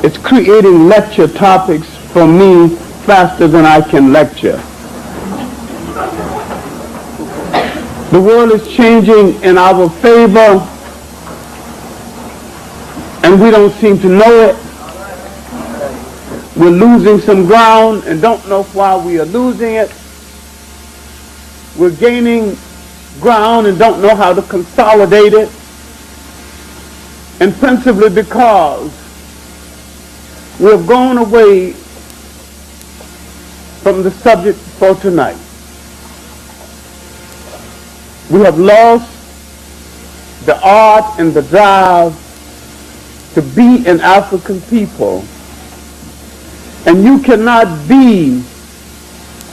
It's creating lecture topics for me faster than I can lecture. The world is changing in our favor, and we don't seem to know it. We're losing some ground and don't know why we are losing it. We're gaining ground and don't know how to consolidate it. And principally because we have gone away from the subject for tonight. We have lost the art and the drive to be an African people. And you cannot be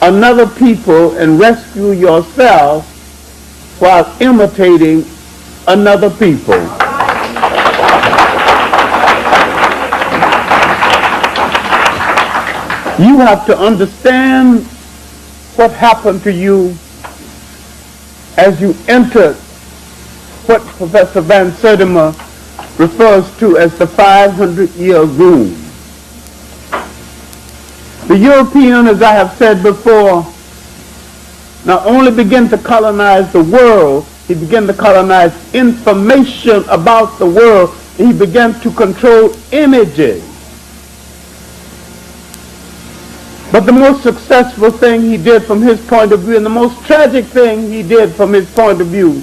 another people and rescue yourself while imitating another people. You have to understand what happened to you as you entered what Professor Van Sertima refers to as the 500-year room. The European, as I have said before, not only began to colonize the world, he began to colonize information about the world. He began to control images. But the most successful thing he did from his point of view, and the most tragic thing he did from his point of view,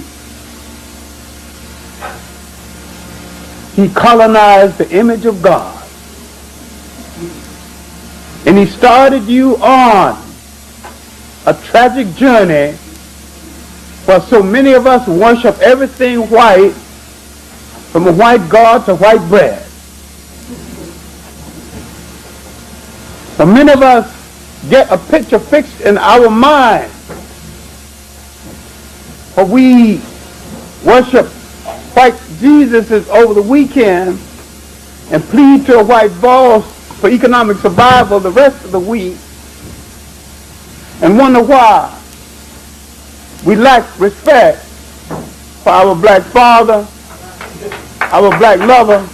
he colonized the image of God. And he started you on a tragic journey where so many of us worship everything white, from a white God to white bread. So many of us get a picture fixed in our mind, where we worship white Jesuses over the weekend and plead to a white boss for economic survival the rest of the week, and wonder why we lack respect for our black father, our black lover,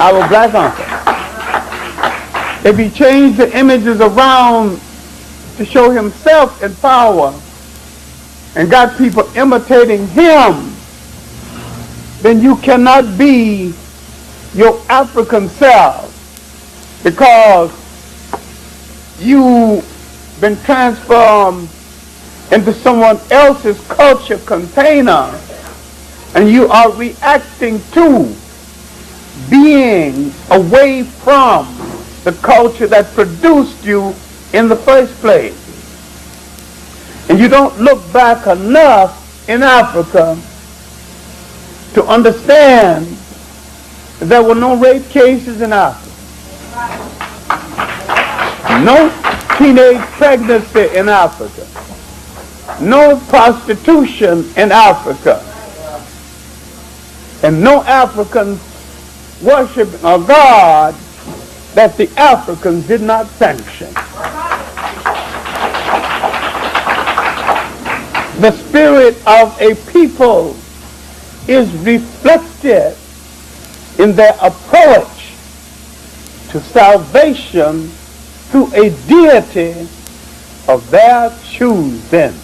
our black uncle. If he changed the images around to show himself in power and got people imitating him, then you cannot be your African self, because you've been transformed into someone else's culture container, and you are reacting to being away from the culture that produced you in the first place. And you don't look back enough in Africa to understand that there were no rape cases in Africa, no teenage pregnancy in Africa, no prostitution in Africa, and no Africans worshiping a God that the Africans did not sanction. The spirit of a people is reflected in their approach to salvation through a deity of their choosing.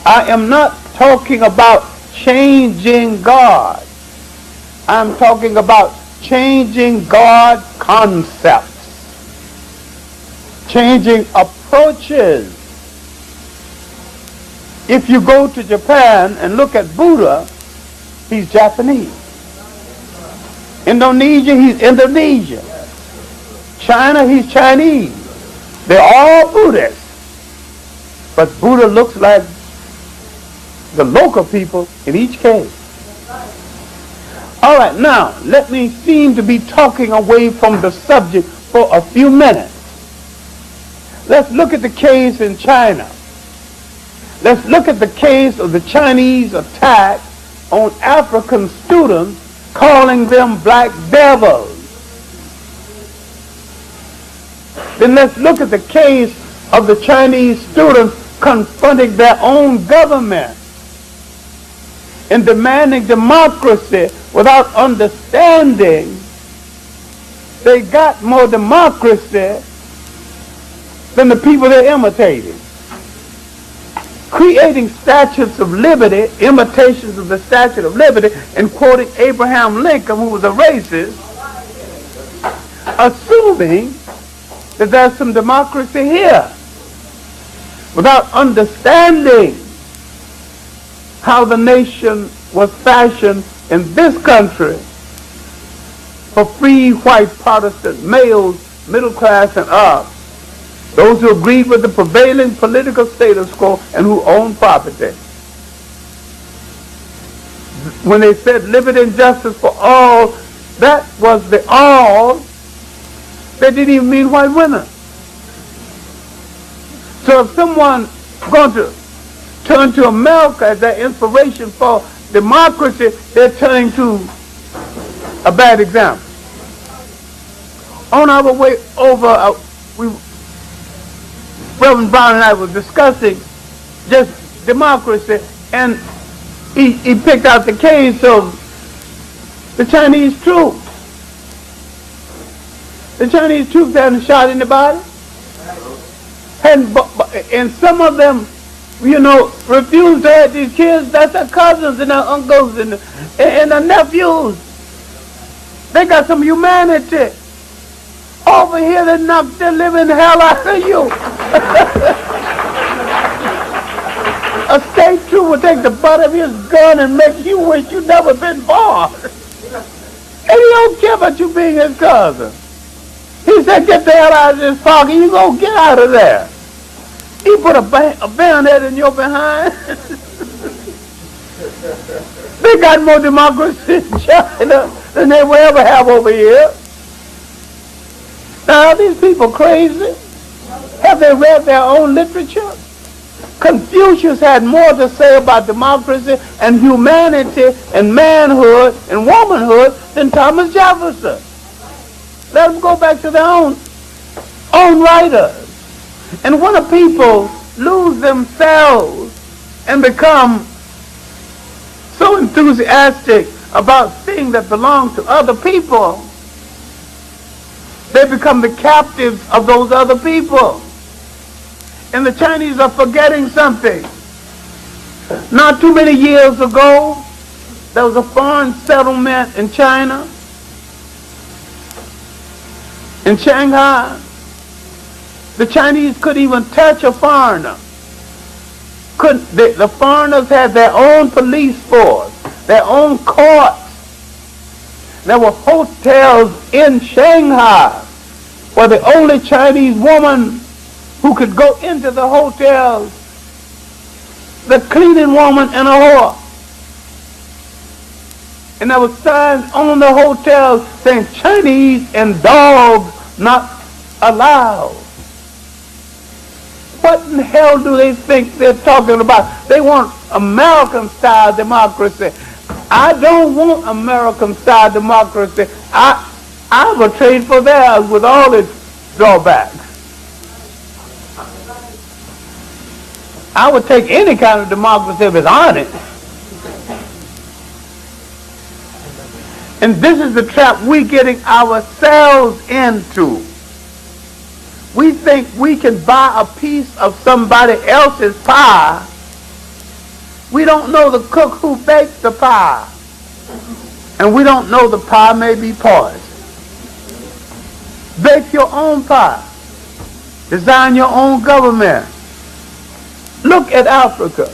I am not talking about changing God. I'm talking about changing God concepts, changing approaches. If you go to Japan and look at Buddha, he's Japanese. Indonesia, he's Indonesian. China, he's Chinese. They're all Buddhists. But Buddha looks like the local people in each case. All right, now, let me seem to be talking away from the subject for a few minutes. Let's look at the case in China. Let's look at the case of the Chinese attack on African students, calling them black devils. Then let's look at the case of the Chinese students confronting their own government and demanding democracy without understanding they got more democracy than the people they're imitating. Creating statues of liberty, imitations of the Statue of Liberty, and quoting Abraham Lincoln, who was a racist, assuming that there's some democracy here, without understanding how the nation was fashioned in this country for free white Protestant males, middle class and up, those who agreed with the prevailing political status quo and who owned property. When they said liberty and justice for all, that was the all. They didn't even mean white women. So if someone going to turn to America as their inspiration for democracy, they're turning to a bad example. On our way over, Reverend Brown and I were discussing just democracy, and he picked out the case of the Chinese troops. The Chinese troops hadn't shot anybody. And some of them, refused to have these kids. That's their cousins and their uncles and their nephews. They got some humanity. Over here, they knocked the living hell out of you. A state trooper will take the butt of his gun and make you wish you'd never been born. And he don't care about you being his cousin. He said, get the hell out of this pocket. You gonna get out of there. He put a bayonet in your behind. They got more democracy in China than they will ever have over here. Now, are these people crazy? Have they read their own literature? Confucius had more to say about democracy and humanity and manhood and womanhood than Thomas Jefferson. Let them go back to their own writers. And when a people lose themselves and become so enthusiastic about things that belong to other people, they become the captives of those other people. And the Chinese are forgetting something. Not too many years ago, there was a foreign settlement in China, in Shanghai. The Chinese couldn't even touch a foreigner. The foreigners had their own police force, their own courts. There were hotels in Shanghai where the only Chinese woman who could go into the hotels, the cleaning woman and a whore. And there were signs on the hotels saying Chinese and dogs not allowed. What in the hell do they think they're talking about? They want American-style democracy. I don't want American-style democracy. I would trade for theirs with all its drawbacks. I would take any kind of democracy if it's honest. And this is the trap we're getting ourselves into. We think we can buy a piece of somebody else's pie. We don't know the cook who baked the pie. And we don't know the pie may be poisoned. Bake your own pie. Design your own government. Look at Africa.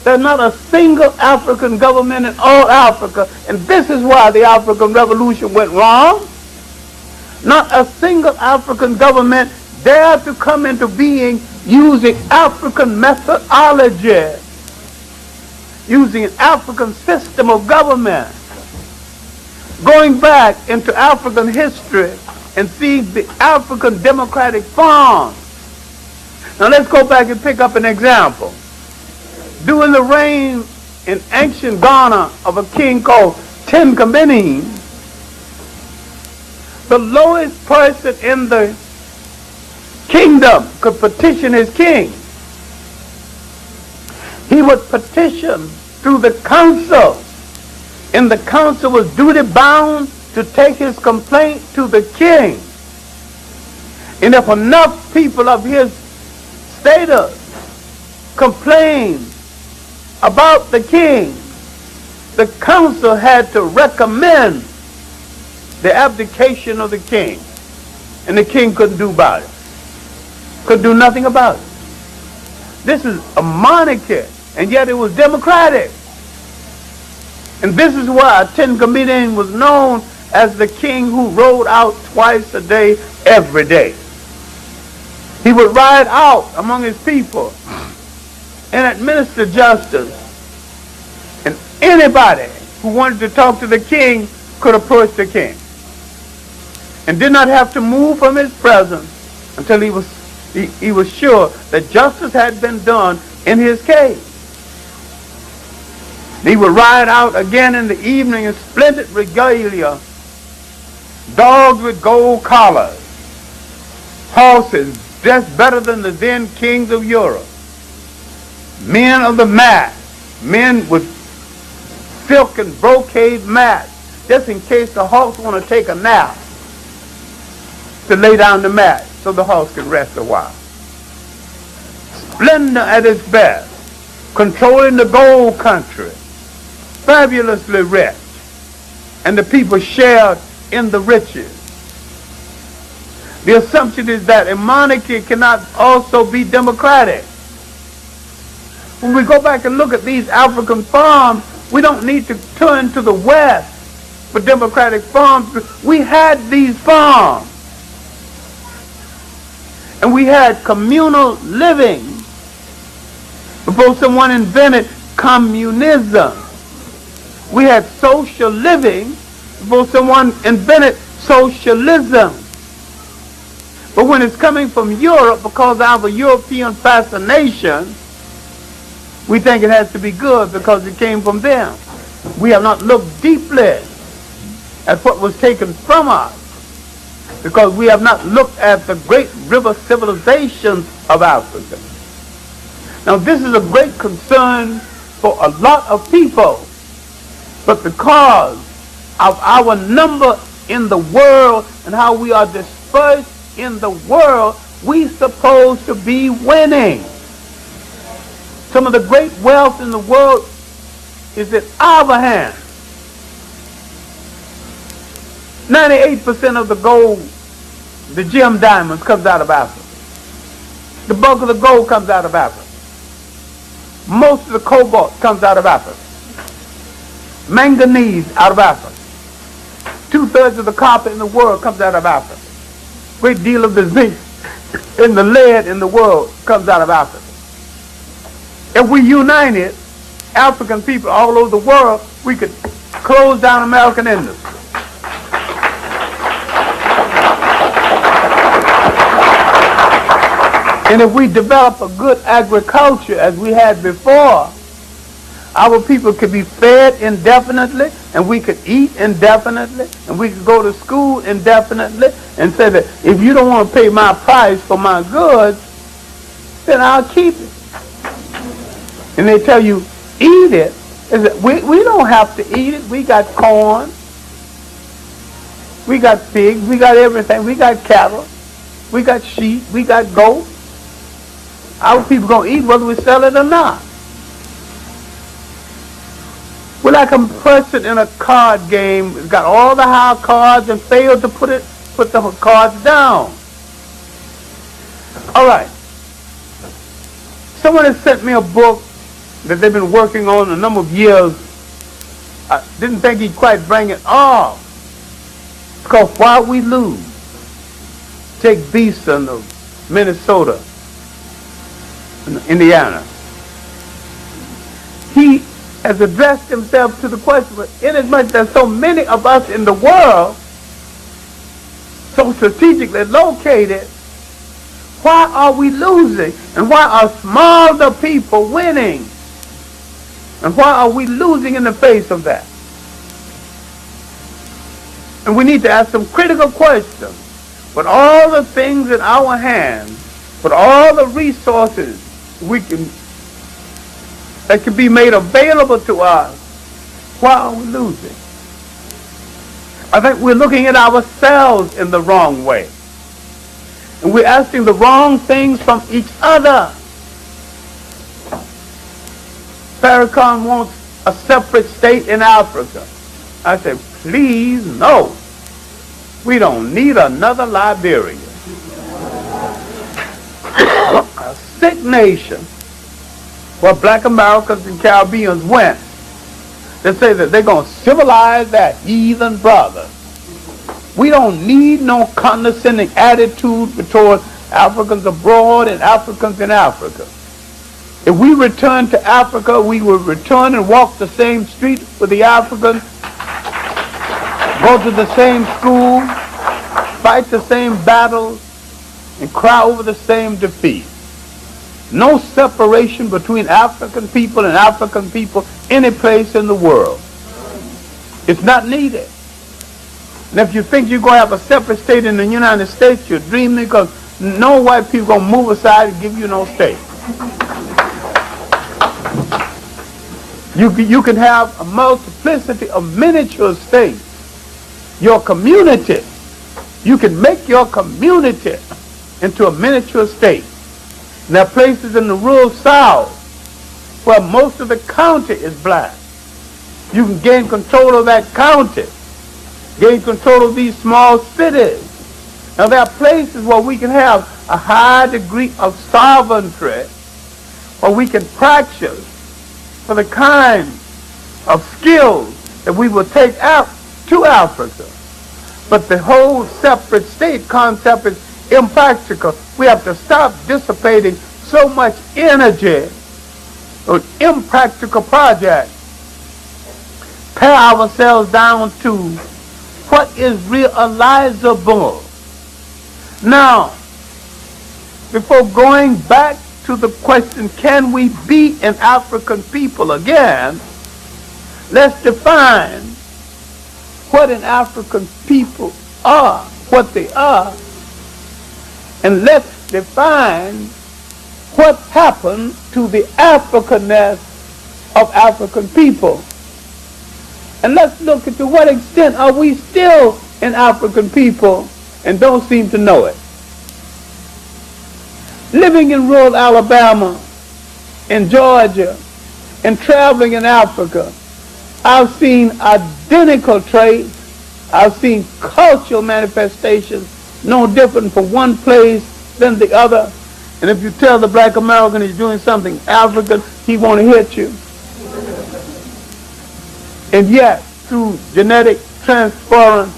There's not a single African government in all Africa, and this is why the African Revolution went wrong. Not a single African government dared to come into being using African methodology, using an African system of government. Going back into African history and seeing the African democratic form. Now let's go back and pick up an example. During the reign in ancient Ghana of a king called Tenkamini, the lowest person in the kingdom could petition his king. He would petition through the council, and the council was duty bound to take his complaint to the king. And if enough people of his status complained about the king, the council had to recommend the abdication of the king. And the king couldn't do about it. Could do nothing about it. This is a monarchy, and yet it was democratic. And this is why a 10 comedian was known as the king who rode out twice a day, every day. He would ride out among his people and administer justice. And anybody who wanted to talk to the king could approach the king, and did not have to move from his presence until he was sure that justice had been done in his case. He would ride out again in the evening in splendid regalia, dogs with gold collars, horses dressed better than the then kings of Europe, men of the mat, men with silk and brocade mats, just in case the horse want to take a nap, to lay down the mat so the horse can rest a while. Splendor at its best, controlling the gold country, fabulously rich, and the people shared in the riches. The assumption is that a monarchy cannot also be democratic. When we go back and look at these African farms, we don't need to turn to the West for democratic farms. We had these farms. And we had communal living before someone invented communism. We had social living before someone invented socialism. But when it's coming from Europe, because of a European fascination, we think it has to be good because it came from them. We have not looked deeply at what was taken from us, because we have not looked at the great river civilizations of Africa. Now, this is a great concern for a lot of people, but because of our number in the world and how we are dispersed in the world, we're supposed to be winning. Some of the great wealth in the world is in our hands. 98% of the gold, the gem diamonds, comes out of Africa. The bulk of the gold comes out of Africa. Most of the cobalt comes out of Africa. Manganese out of Africa. 2/3 of the copper in the world comes out of Africa. Great deal of the zinc and the lead in the world comes out of Africa. If we united African people all over the world, we could close down American industry. And if we develop a good agriculture as we had before, our people could be fed indefinitely, and we could eat indefinitely, and we could go to school indefinitely, and say that if you don't want to pay my price for my goods, then I'll keep it. And they tell you, eat it. We don't have to eat it. We got corn. We got pigs. We got everything. We got cattle. We got sheep. We got goats. Our people going to eat whether we sell it or not. We're like a person in a card game who's got all the high cards and failed to put the cards down. All right. Someone has sent me a book that they've been working on a number of years. I didn't think he'd quite bring it off. It's called Why We Lose. Jake Beeson of Minnesota, Indiana. He has addressed himself to the question, but inasmuch there's so many of us in the world, so strategically located, why are we losing? And why are smaller people winning? And why are we losing in the face of that? And we need to ask some critical questions. With all the things in our hands, with all the resources that can be made available to us, why are we losing? I think we're looking at ourselves in the wrong way. And we're asking the wrong things from each other. Farrakhan wants a separate state in Africa. I said, please, no. We don't need another Liberia. A sick nation where black Americans and Caribbeans went. They say that they're going to civilize that heathen brother. We don't need no condescending attitude toward Africans abroad and Africans in Africa. If we return to Africa, we will return and walk the same street with the Africans, go to the same school, fight the same battles, and cry over the same defeat. No separation between African people and African people any place in the world. It's not needed. And if you think you're going to have a separate state in the United States, you're dreaming, because no white people are going to move aside and give you no state. You can have a multiplicity of miniature states. Your community, you can make your community into a miniature state. And there are places in the rural South where most of the county is black. You can gain control of that county, gain control of these small cities. Now there are places where we can have a high degree of sovereignty, where we can practice for the kind of skills that we will take out to Africa. But the whole separate state concept is impractical. We have to stop dissipating so much energy on impractical projects. Pare ourselves down to what is realizable. Now, before going back to the question, can we be an African people again, let's define what an African people are, what they are, and let's define what happened to the Africanness of African people. And let's look at to what extent are we still an African people and don't seem to know it. Living in rural Alabama, in Georgia, and traveling in Africa, I've seen identical traits. I've seen cultural manifestations no different from one place than the other. And if you tell the black American he's doing something African, he want to hit you. And yet, through genetic transference,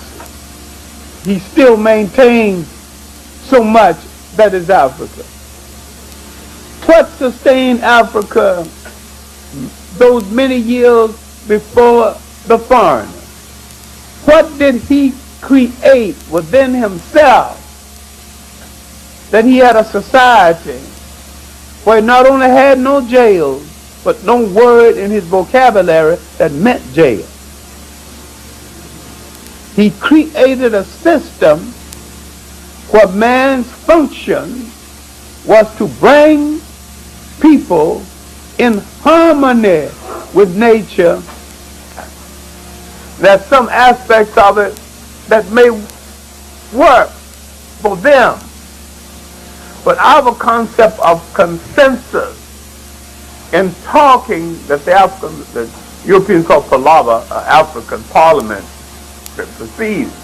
he still maintains so much that is Africa. What sustained Africa those many years before the foreigner? What did he create within himself that he had a society where he not only had no jails, but no word in his vocabulary that meant jail? He created a system where man's function was to bring people in harmony with nature. There's some aspects of it that may work for them. But our concept of consensus in talking that the Europeans call Palava, African Parliament, proceeds.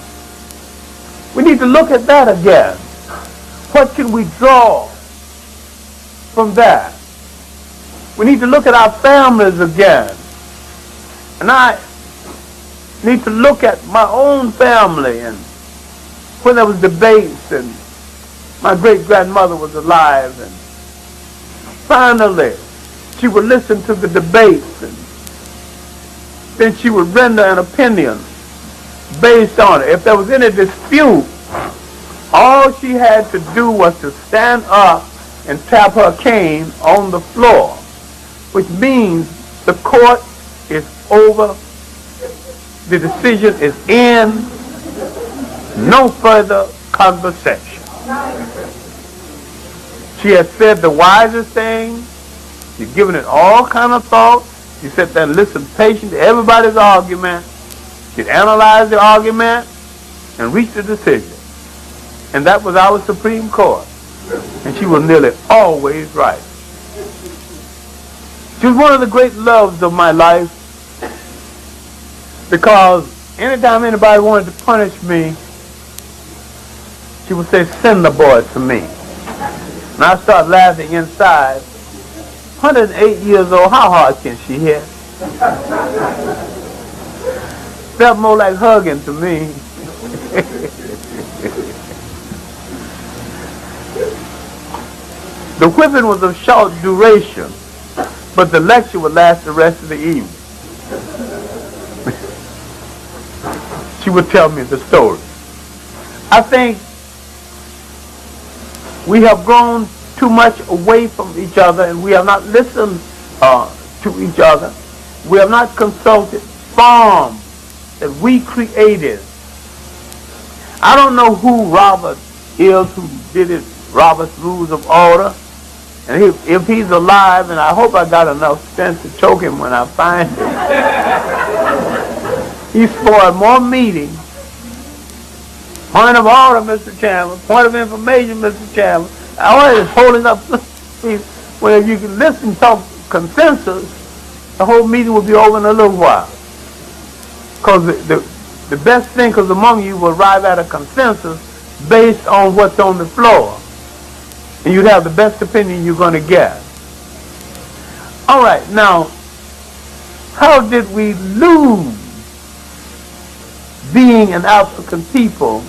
We need to look at that again. What can we draw from that? We need to look at our families again. And I need to look at my own family, and when there was debates and my great-grandmother was alive, and finally she would listen to the debates, and then she would render an opinion based on it. If there was any dispute, all she had to do was to stand up and tap her cane on the floor, which means the court is over, the decision is in, no further conversation. She has said the wisest thing. She's given it all kind of thought. She sat there and listened patiently to everybody's argument. She'd analyze the argument and reach a decision. And that was our Supreme Court. And she was nearly always right. She was one of the great loves of my life, because anytime anybody wanted to punish me, she would say, "Send the boy to me." And I start laughing inside. 108 years old, how hard can she hit? Felt more like hugging to me. The whipping was of short duration, but the lecture would last the rest of the evening. She would tell me the story. I think we have grown too much away from each other, and we have not listened to each other. We have not consulted farms that we created. I don't know who Robert is, who did it, Robert's Rules of Order. And if he's alive, and I hope I got enough strength to choke him when I find him, he spoiled more meetings. Point of order, Mr. Chairman. Point of information, Mr. Chairman. Always holding up. Well, if you can listen, talk consensus, the whole meeting will be over in a little while. Because the best thinkers among you will arrive at a consensus based on what's on the floor. And you'd have the best opinion you're going to get. All right, now, how did we lose being an African people,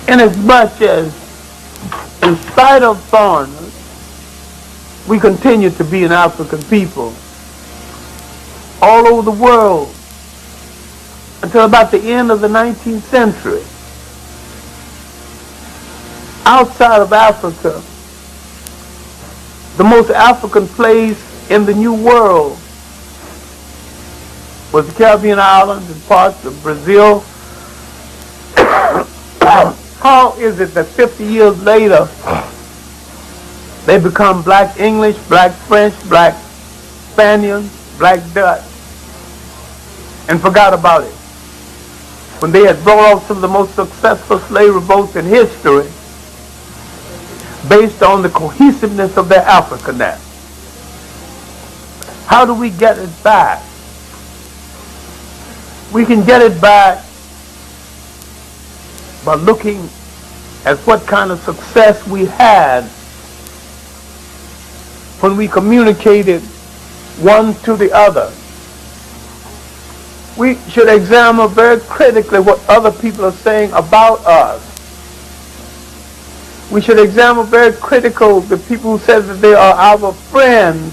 in as much as, in spite of foreigners, we continue to be an African people all over the world until about the end of the 19th century. Outside of Africa, the most African place in the New World was the Caribbean islands and parts of Brazil. How is it that 50 years later they become black English, black French, black Spaniards, black Dutch, and forgot about it, when they had brought off some of the most successful slave revolts in history based on the cohesiveness of their Africanness? How do we get it back? We can get it back by looking at what kind of success we had when we communicated one to the other. We should examine very critically what other people are saying about us. We should examine very critically the people who say that they are our friends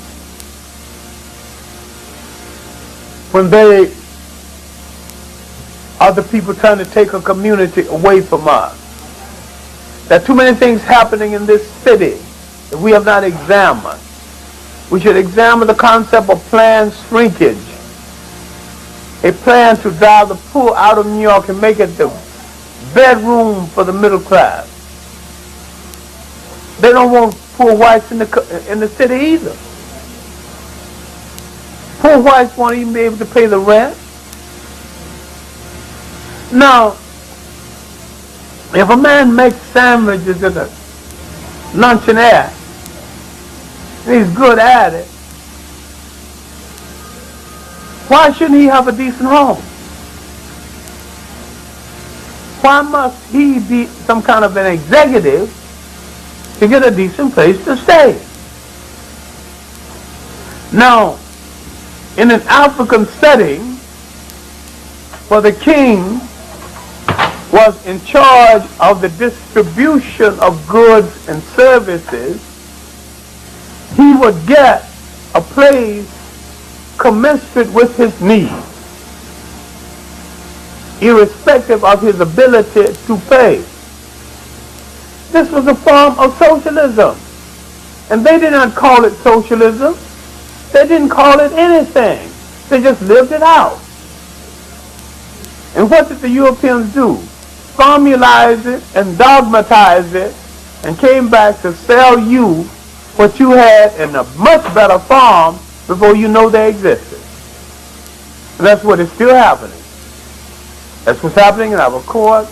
when they are the people trying to take a community away from us. There are too many things happening in this city that we have not examined. We should examine the concept of planned shrinkage, a plan to drive the poor out of New York and make it the bedroom for the middle class. They don't want poor whites in the city either. Poor whites won't even be able to pay the rent. Now, if a man makes sandwiches in a luncheonette, and he's good at it, why shouldn't he have a decent home? Why must he be some kind of an executive to get a decent place to stay? Now, in an African setting, where the king was in charge of the distribution of goods and services, he would get a place commensurate with his needs, irrespective of his ability to pay. This was a form of socialism. And they did not call it socialism. They didn't call it anything. They just lived it out. And what did the Europeans do? Formalize it and dogmatize it, and came back to sell you what you had in a much better form before you know they existed. And that's what is still happening. That's what's happening in our court.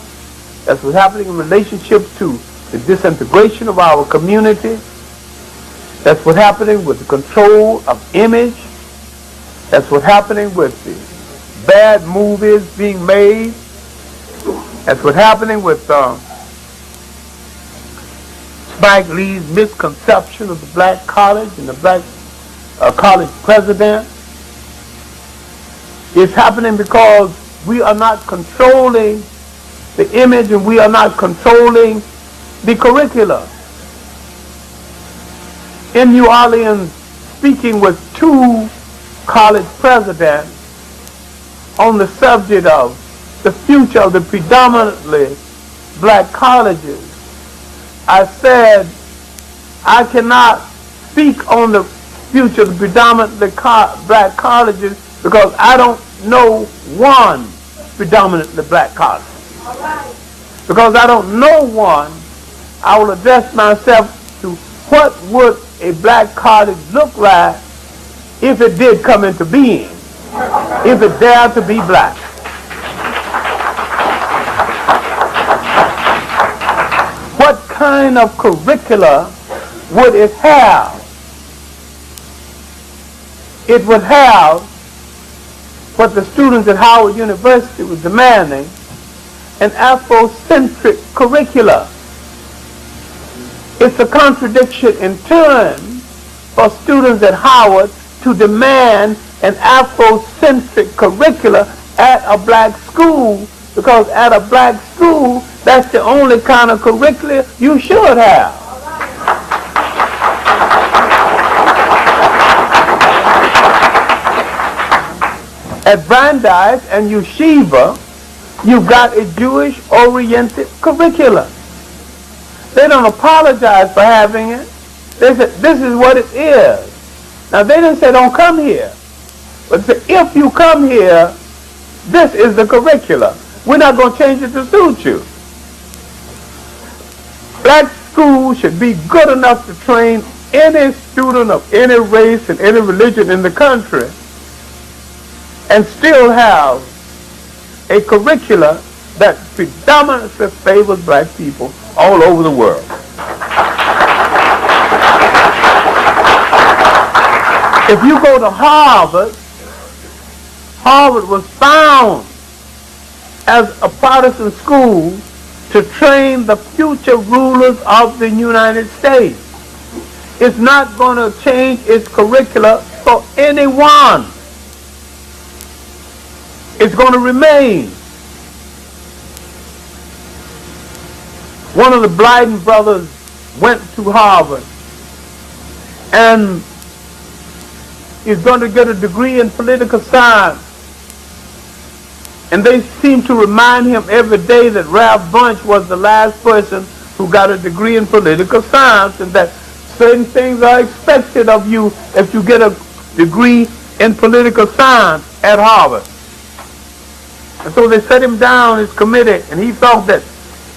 That's what's happening in relationship to the disintegration of our community. That's what's happening with the control of image. That's what's happening with the bad movies being made. That's what's happening with Spike Lee's misconception of the black college and the black college president. It's happening because we are not controlling the image and we are not controlling the curricula. In New Orleans, speaking with two college presidents on the subject of the future of the predominantly black colleges, I said, I cannot speak on the future of the predominantly black colleges because I don't know one predominantly black college. Because I don't know one, I will address myself to what would a black college look like if it did come into being, if it dared to be black. What kind of curricula would it have? It would have what the students at Howard University were demanding, an Afrocentric curricula. It's a contradiction in terms for students at Howard to demand an Afrocentric curricula at a black school, because at a black school, that's the only kind of curricula you should have. At Brandeis and Yeshiva, you've got a Jewish-oriented curricula. They don't apologize for having it. They said, this is what it is. Now, they didn't say, don't come here. But say, if you come here, this is the curricula. We're not going to change it to suit you. Black schools should be good enough to train any student of any race and any religion in the country and still have a curricula that predominantly favors black people all over the world. If you go to Harvard, Harvard was found as a Protestant school to train the future rulers of the United States. It's not going to change its curricula for anyone. It's going to remain. One of the Blyden brothers went to Harvard and is going to get a degree in political science. And they seem to remind him every day that Ralph Bunche was the last person who got a degree in political science, and that certain things are expected of you if you get a degree in political science at Harvard. And so they set him down as committee, and he thought that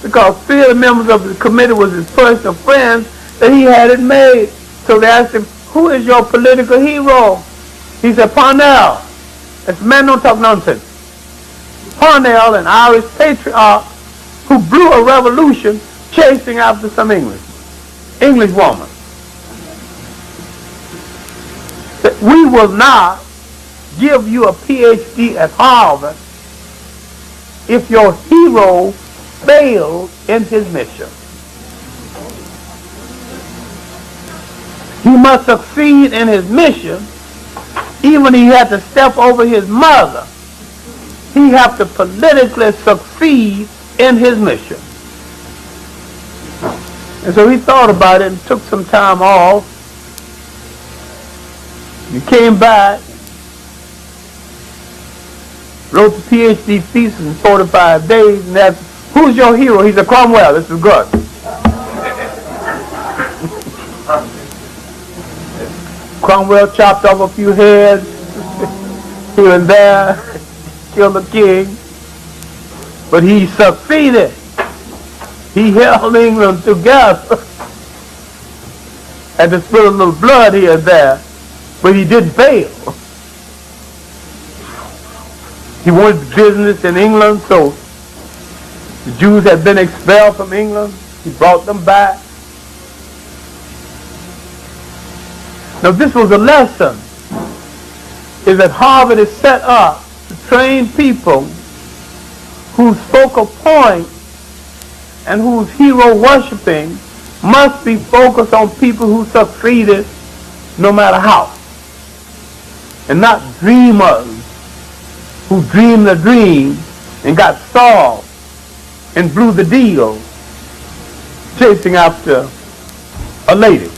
because three of the members of the committee was his personal friends, that he had it made. So they asked him, who is your political hero? He said, Parnell. This man don't talk nonsense. Parnell, an Irish patriarch who blew a revolution chasing after some English woman. That we will not give you a PhD at Harvard if your hero failed in his mission. He must succeed in his mission, even he had to step over his mother. He have to politically succeed in his mission. And so he thought about it and took some time off. He came back, wrote the PhD thesis in 45 days, and asked, who's your hero? He said, Cromwell. This is good. Cromwell chopped off a few heads here and there, killed the king, but he succeeded. He held England together. Had to spill a little blood here and there, but he didn't fail. He wanted business in England, so the Jews had been expelled from England. He brought them back. Now this was a lesson, is that Harvard is set up to train people whose focal point and whose hero worshiping must be focused on people who succeeded no matter how. And not dreamers who dreamed a dream and got solved and blew the deal chasing after a lady.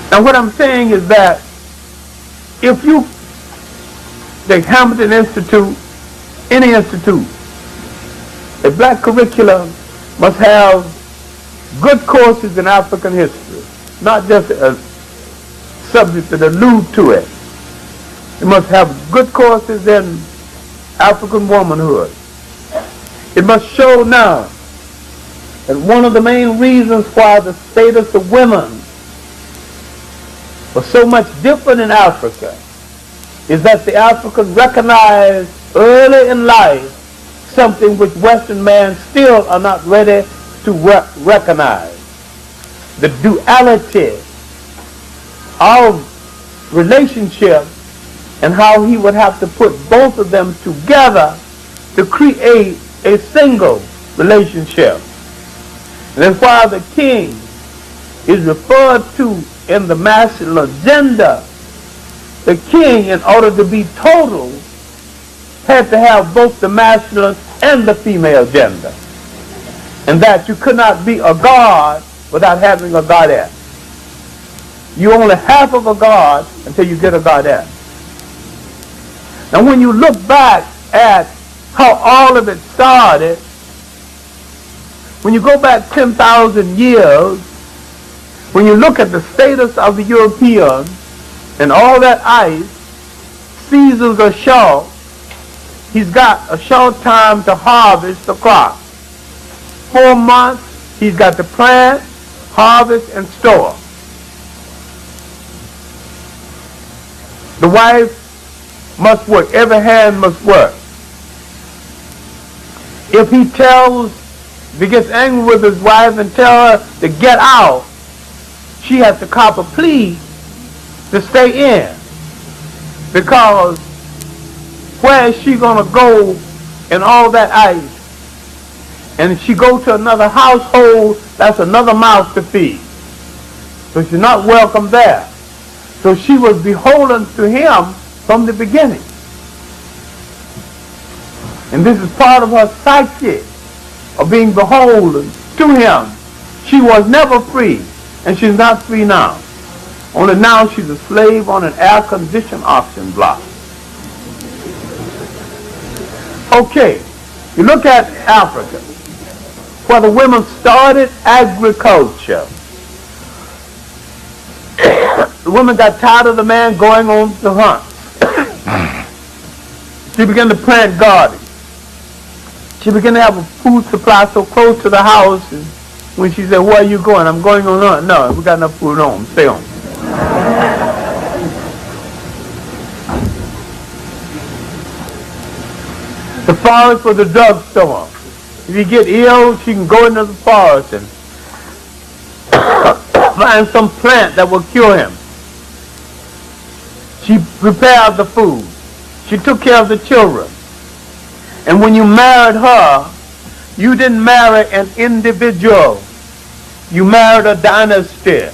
Now what I'm saying is that if you, the Hamilton Institute, any institute, a black curriculum must have good courses in African history, not just a subject that allude to it. It must have good courses in African womanhood. It must show now that one of the main reasons why the status of women was so much different in Africa is that the Africans recognized early in life something which Western men still are not ready to recognize. The duality of relationship and how he would have to put both of them together to create a single relationship. And that's why the king is referred to in the masculine gender. The king, in order to be total, had to have both the masculine and the female gender. And that you could not be a god without having a goddess. You're only half of a god until you get a goddess. Now when you look back at how all of it started, when you go back 10,000 years, when you look at the status of the Europeans and all that ice, seasons are short, he's got a short time to harvest the crop. 4 months, he's got to plant, harvest, and store. The wife must work. Every hand must work. If he gets angry with his wife and tells her to get out, she has to cop a plea to stay in. Because where is she going to go in all that ice? And if she goes to another household, that's another mouth to feed. So she's not welcome there. So she was beholden to him from the beginning. And this is part of her psyche, of being beholden to him. She was never free, and she's not free now. Only now she's a slave on an air-conditioned auction block. Okay, you look at Africa, where the women started agriculture. The woman got tired of the man going on to hunt. She began to plant gardens. She began to have a food supply so close to the house. And when she said, "Where are you going?" "I'm going on hunt." "No, we got enough food at home. Stay home." The forest was a drugstore. If you get ill, she can go into the forest and find some plant that will cure him. She prepared the food. She took care of the children. And when you married her, you didn't marry an individual. You married a dynasty.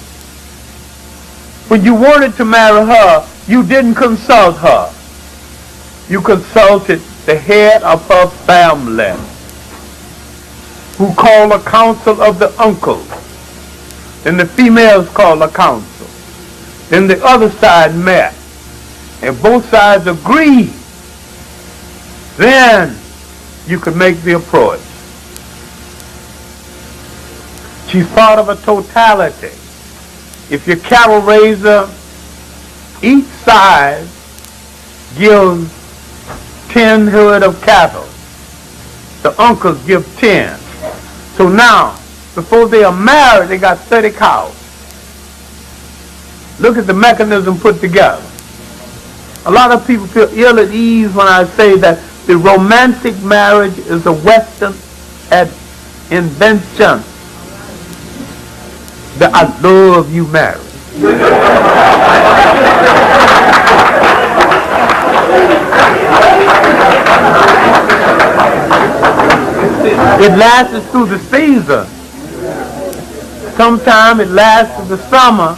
When you wanted to marry her, you didn't consult her. You consulted the head of her family, who called a council of the uncles. Then the females called a council. Then the other side met. And both sides agreed. Then you could make the approach. She's part of a totality. If you're cattle raiser, each side gives 10 herd of cattle. The uncles give 10. So now, before they are married, they got 30 cows. Look at the mechanism put together. A lot of people feel ill at ease when I say that the romantic marriage is a Western invention. The I love you marriage. It lasts through the season. Sometimes it lasts through the summer.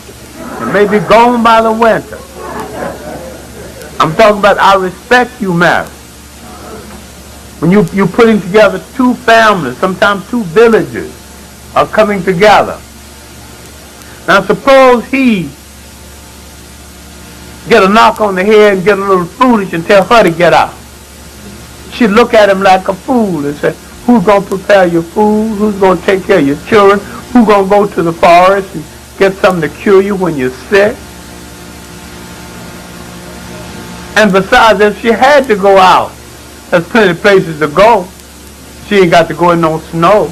It may be gone by the winter. I'm talking about I respect you marriage. When you're putting together two families, sometimes two villages are coming together. Now suppose he get a knock on the head and get a little foolish and tell her to get out. She'd look at him like a fool and say, who's going to prepare your food? Who's going to take care of your children? Who's going to go to the forest and get something to cure you when you're sick? And besides, if she had to go out, there's plenty of places to go. She ain't got to go in no snow.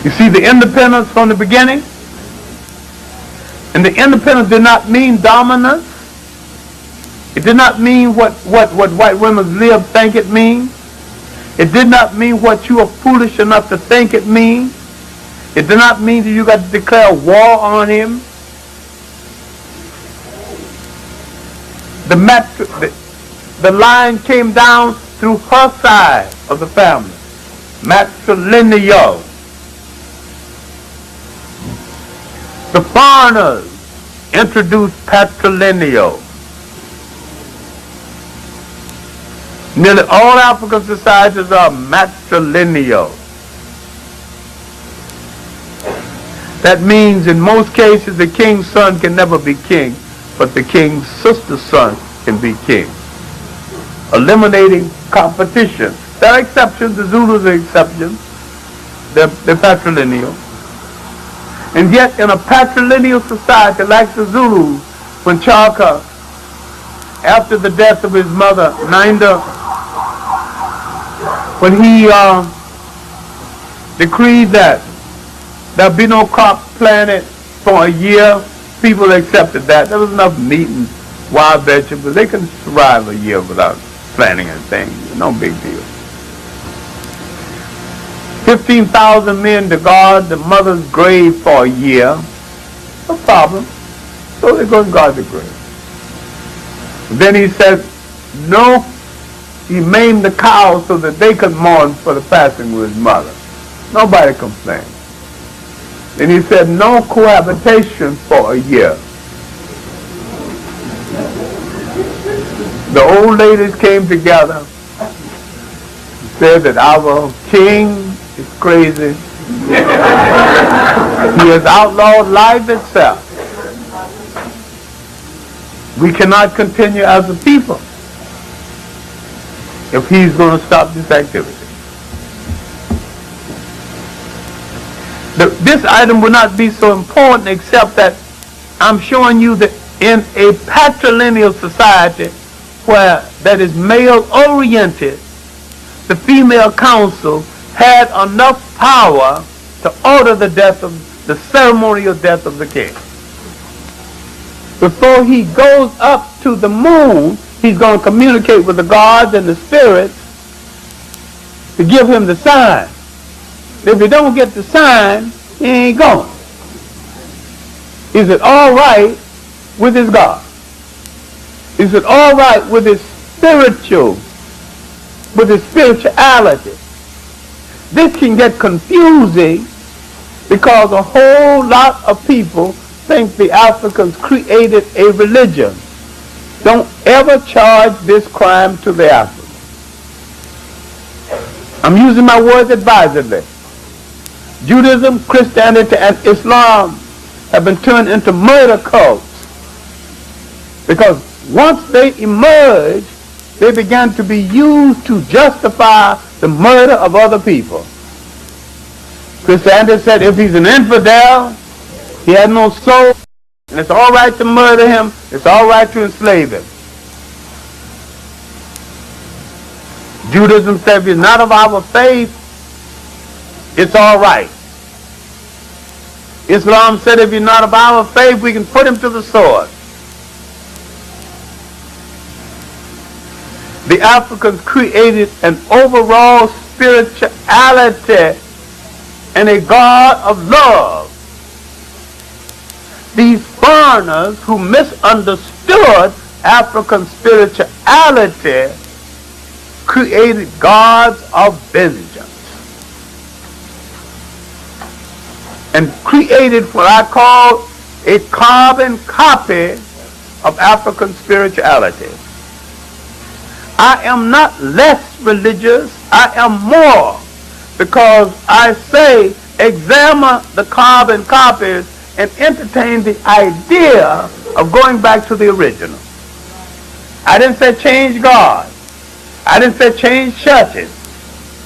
You see the independence from the beginning? And the independence did not mean dominance. It did not mean what white women live think it means. It did not mean what you are foolish enough to think it means. It did not mean that you got to declare war on him. The line came down through her side of the family. Matrilineal. The foreigners introduced patrilineal. Nearly all African societies are matrilineal. That means in most cases the king's son can never be king, but the king's sister's son can be king. Eliminating competition. There are exceptions, the Zulus are exceptions. They're patrilineal. And yet in a patrilineal society like the Zulus, when Chaka, after the death of his mother, Ninda, when he decreed that there be no crop planted for a year, people accepted that. There was enough meat and wild vegetables. They can survive a year without planting anything. No big deal. 15,000 men to guard the mother's grave for a year. No problem. So they go and guard the grave. Then he said, no, he maimed the cows so that they could mourn for the passing of his mother. Nobody complained. Then he said, no cohabitation for a year. The old ladies came together and said that our king is crazy. He has outlawed life itself. We cannot continue as a people if he's going to stop this activity. This item will not be so important except that I'm showing you that in a patrilineal society where that is male oriented, the female council had enough power to order the ceremonial death of the king. Before he goes up to the moon, he's going to communicate with the gods and the spirits to give him the sign. If he don't get the sign, he ain't going. Is it all right with his God? Is it all right with his spirituality? This can get confusing because a whole lot of people think the Africans created a religion. Don't ever charge this crime to the Africans. I'm using my words advisedly. Judaism, Christianity, and Islam have been turned into murder cults because once they emerged, they began to be used to justify the murder of other people. Christianity said if he's an infidel, he had no soul, and it's all right to murder him, it's all right to enslave him. Judaism said if he's not of our faith, it's all right. Islam said if he's not of our faith, we can put him to the sword. The Africans created an overall spirituality and a God of love. These foreigners who misunderstood African spirituality created gods of vengeance and created what I call a carbon copy of African spirituality. I am not less religious, I am more, because I say examine the carbon copies and entertain the idea of going back to the original. I didn't say change God. I didn't say change churches.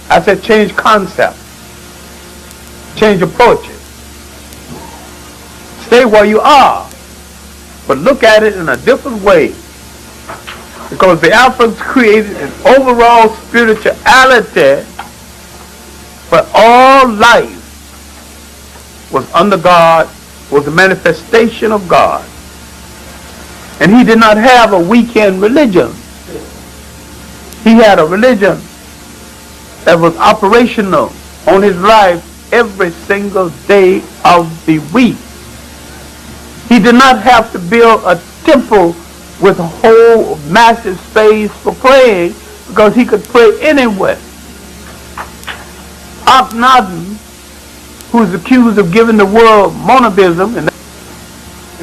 I said change concepts, change approaches. Stay where you are, but look at it in a different way. Because the Africans created an overall spirituality where all life was under God, was a manifestation of God. And he did not have a weekend religion. He had a religion that was operational on his life every single day of the week. He did not have to build a temple with a whole massive space for praying, because he could pray anywhere. Akhenaten, who is accused of giving the world monotheism, and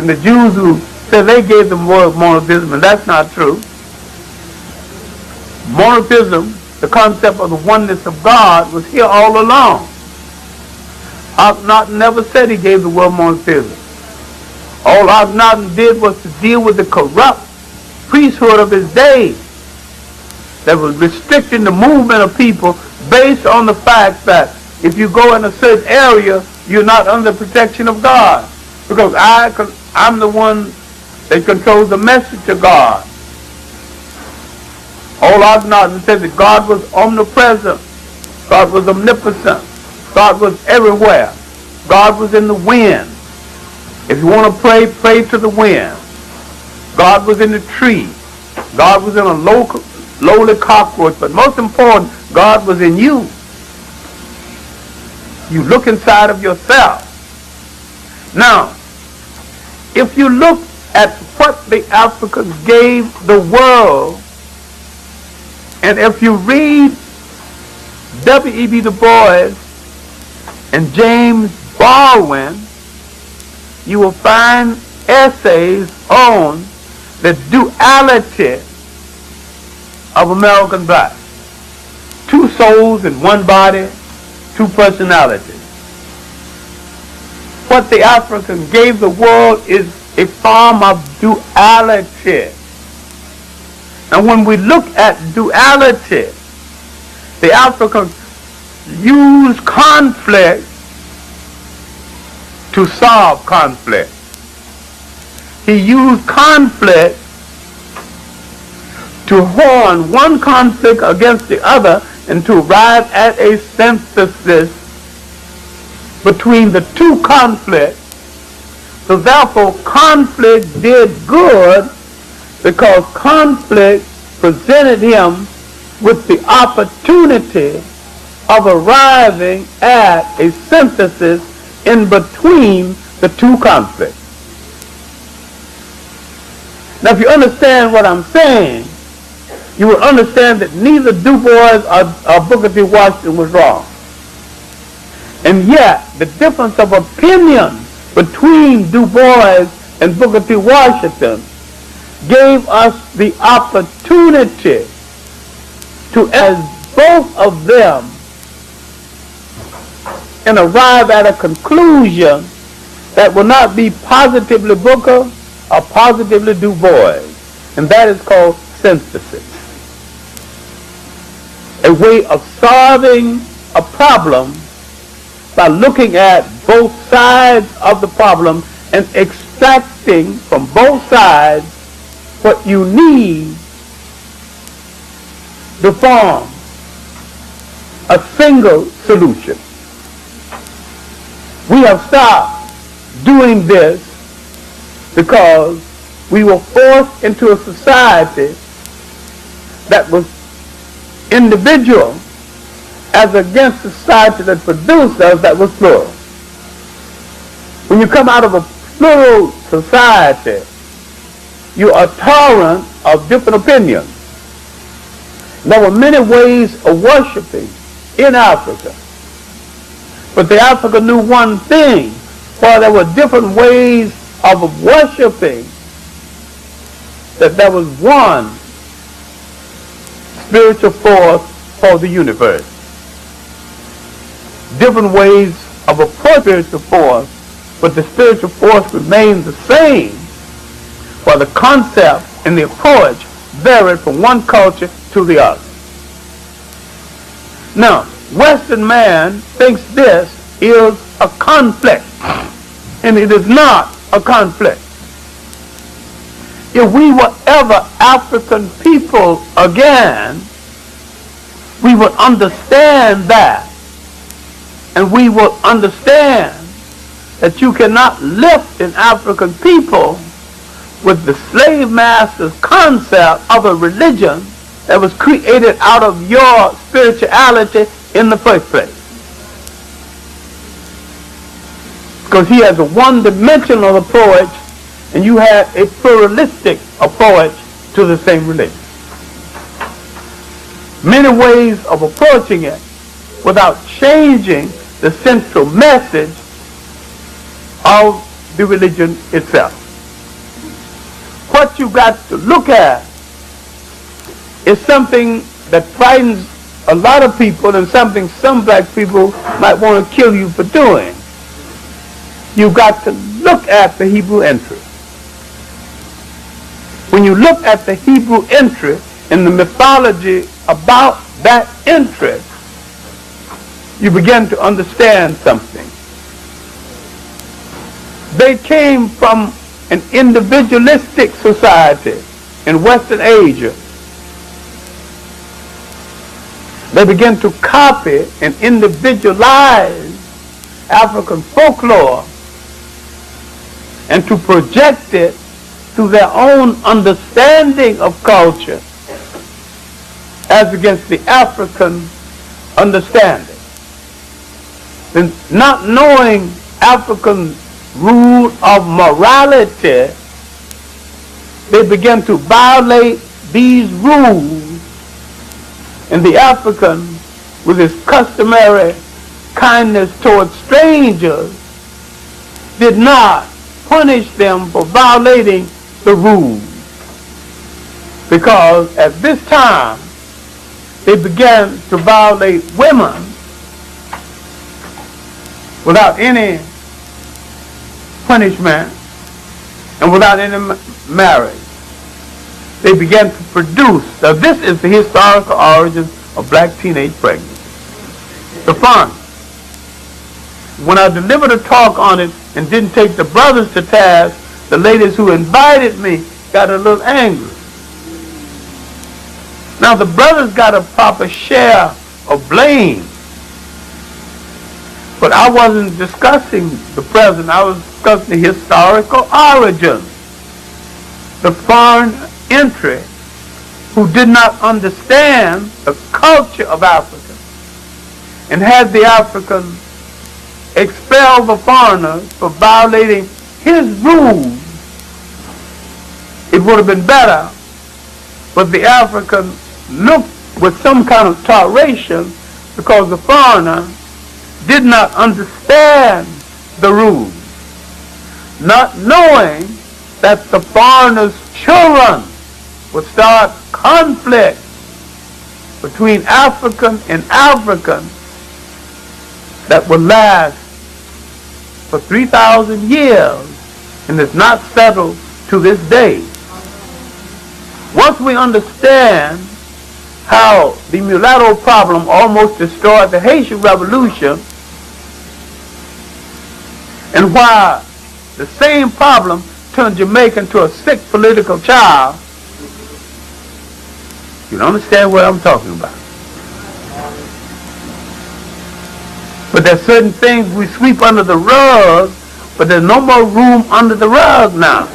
the Jews who said they gave the world monotheism, and that's not true. Monotheism, the concept of the oneness of God, was here all along. Akhenaten never said he gave the world monotheism. All Akhenaten did was to deal with the corrupt priesthood of his day that was restricting the movement of people based on the fact that if you go in a certain area, you're not under protection of God. Because I'm the one that controls the message of God. All Akhenaten said that God was omnipresent, God was omnipotent, God was everywhere, God was in the wind. If you want to pray, pray to the wind. God was in the tree. God was in a lowly cockroach. But most important, God was in you. You look inside of yourself. Now, if you look at what the Africans gave the world, and if you read W.E.B. Du Bois and James Baldwin, you will find essays on the duality of American blacks. Two souls in one body, two personalities. What the Africans gave the world is a form of duality. And when we look at duality, the Africans use conflict to solve conflict. He used conflict to horn one conflict against the other and to arrive at a synthesis between the two conflicts. So therefore, conflict did good because conflict presented him with the opportunity of arriving at a synthesis in between the two conflicts. Now, if you understand what I'm saying, you will understand that neither Du Bois or Booker T. Washington was wrong. And yet, the difference of opinion between Du Bois and Booker T. Washington gave us the opportunity to, as both of them, and arrive at a conclusion that will not be positively Booker or positively Du Bois. And that is called synthesis. A way of solving a problem by looking at both sides of the problem and extracting from both sides what you need to form a single solution. We have stopped doing this because we were forced into a society that was individual as against a society that produced us that was plural. When you come out of a plural society, you are tolerant of different opinions. There were many ways of worshiping in Africa. But the Africa knew one thing, while there were different ways of worshiping, that there was one spiritual force for the universe. Different ways of approaching spiritual force, but the spiritual force remained the same, while the concept and the approach varied from one culture to the other. Now, Western man thinks this is a conflict, and it is not a conflict. If we were ever African people again, we would understand that, and we would understand that you cannot lift an African people with the slave master's concept of a religion that was created out of your spirituality in the first place. Because he has a one-dimensional approach and you had a pluralistic approach to the same religion. Many ways of approaching it without changing the central message of the religion itself. What you got to look at is something that frightens a lot of people and something some black people might want to kill you for doing. You've got to look at the Hebrew entry. When you look at the Hebrew entry and the mythology about that entry, you begin to understand something. They came from an individualistic society in Western Asia. They began to copy and individualize African folklore and to project it through their own understanding of culture as against the African understanding. And not knowing African rule of morality, they began to violate these rules, and the African, with his customary kindness towards strangers, did not punish them for violating the rules. Because at this time, they began to violate women without any punishment and without any marriage. They began to produce. Now this is the historical origins of black teenage pregnancy. The fun. When I delivered a talk on it and didn't take the brothers to task, the ladies who invited me got a little angry. Now the brothers got a proper share of blame. But I wasn't discussing the present, I was discussing the historical origins. The foreign entry who did not understand the culture of Africa and had the Africans expel the foreigners for violating his rules, it would have been better, but the African looked with some kind of toleration because the foreigner did not understand the rules, not knowing that the foreigner's children would start conflict between African and African that would last for 3,000 years and is not settled to this day. Once we understand how the mulatto problem almost destroyed the Haitian Revolution and why the same problem turned Jamaica into a sick political child, you don't understand what I'm talking about. But there's certain things we sweep under the rug but there's no more room under the rug now.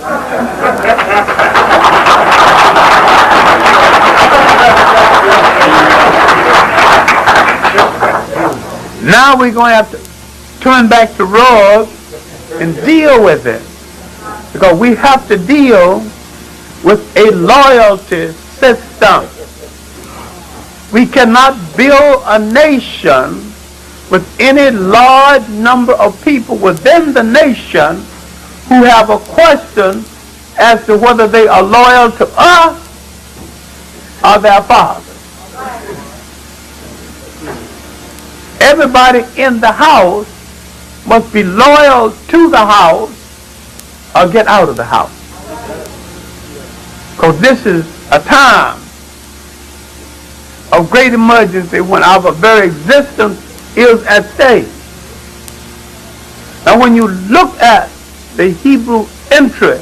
Now we're going to have to turn back the rug and deal with it, because we have to deal with a loyalty system. We cannot build a nation with any large number of people within the nation who have a question as to whether they are loyal to us or their father. Everybody in the house must be loyal to the house or get out of the house. Because this is a time of great emergency when our very existence is at stake. Now when you look at the Hebrew entry,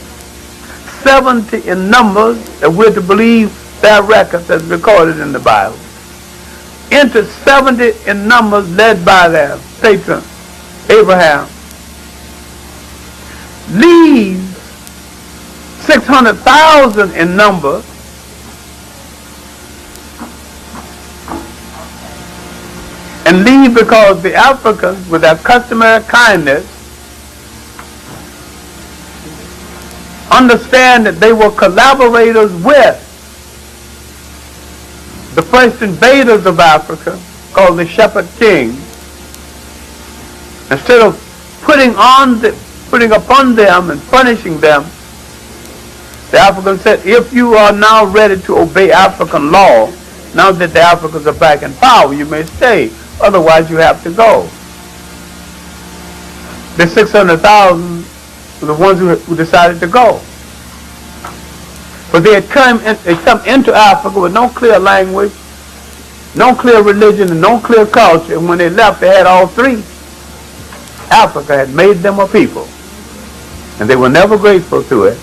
70 in numbers, and we're to believe their record that's recorded in the Bible, into 70 in numbers led by their patron Abraham, leaves 600,000 in number, and leave because the Africans, with their customary kindness, understand that they were collaborators with the first invaders of Africa, called the Shepherd Kings. Instead of putting upon them and punishing them, the Africans said, if you are now ready to obey African law, now that the Africans are back in power, you may stay. Otherwise, you have to go. The 600,000 were the ones who decided to go. But they had come into Africa with no clear language, no clear religion, and no clear culture. And when they left, they had all three. Africa had made them a people. And they were never grateful to it.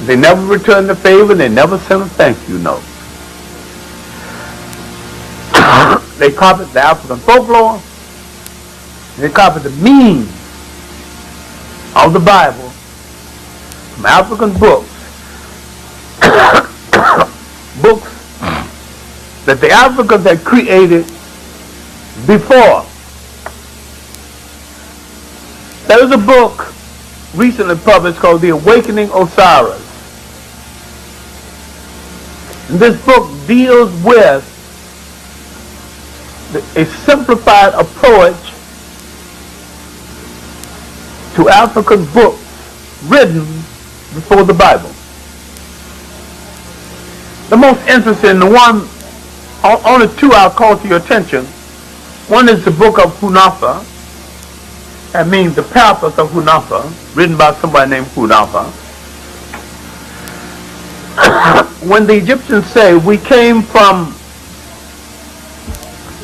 They never returned the favor, and they never sent a thank you note. They copied the African folklore. They copied the meaning of the Bible from African books. Books that the Africans had created before. There was a book recently published called The Awakening Osiris. And this book deals with a simplified approach to African books written before the Bible. The most interesting, the one, only two I'll call to your attention. One is the book of Hunafa. That means the purpose of Hunafa, written by somebody named Hunafa. When the Egyptians say, we came from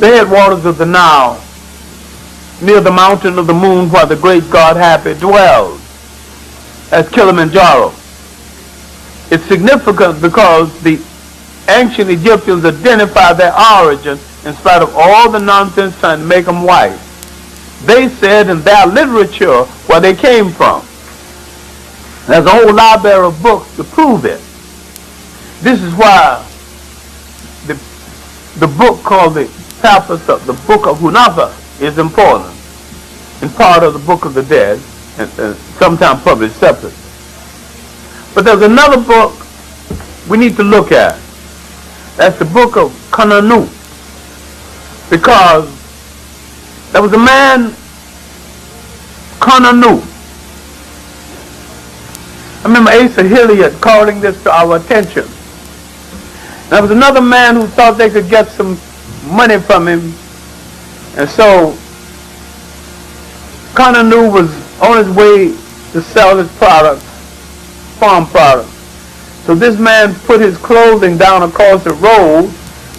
the headwaters of the Nile, near the mountain of the moon where the great God Hapi dwells, as Kilimanjaro. It's significant because the ancient Egyptians identify their origin in spite of all the nonsense trying to make them white. They said in their literature where they came from. There's a whole library of books to prove it. This is why the book called the purpose of the Book of Hunafa is important, and part of the Book of the Dead, and sometimes published separately. But there's another book we need to look at. That's the book of Kananu, because there was a man, Kananu. I remember Asa Hilliard calling this to our attention. There was another man who thought they could get some money from him, and so Kananu was on his way to sell his products, farm products. So this man put his clothing down across the road.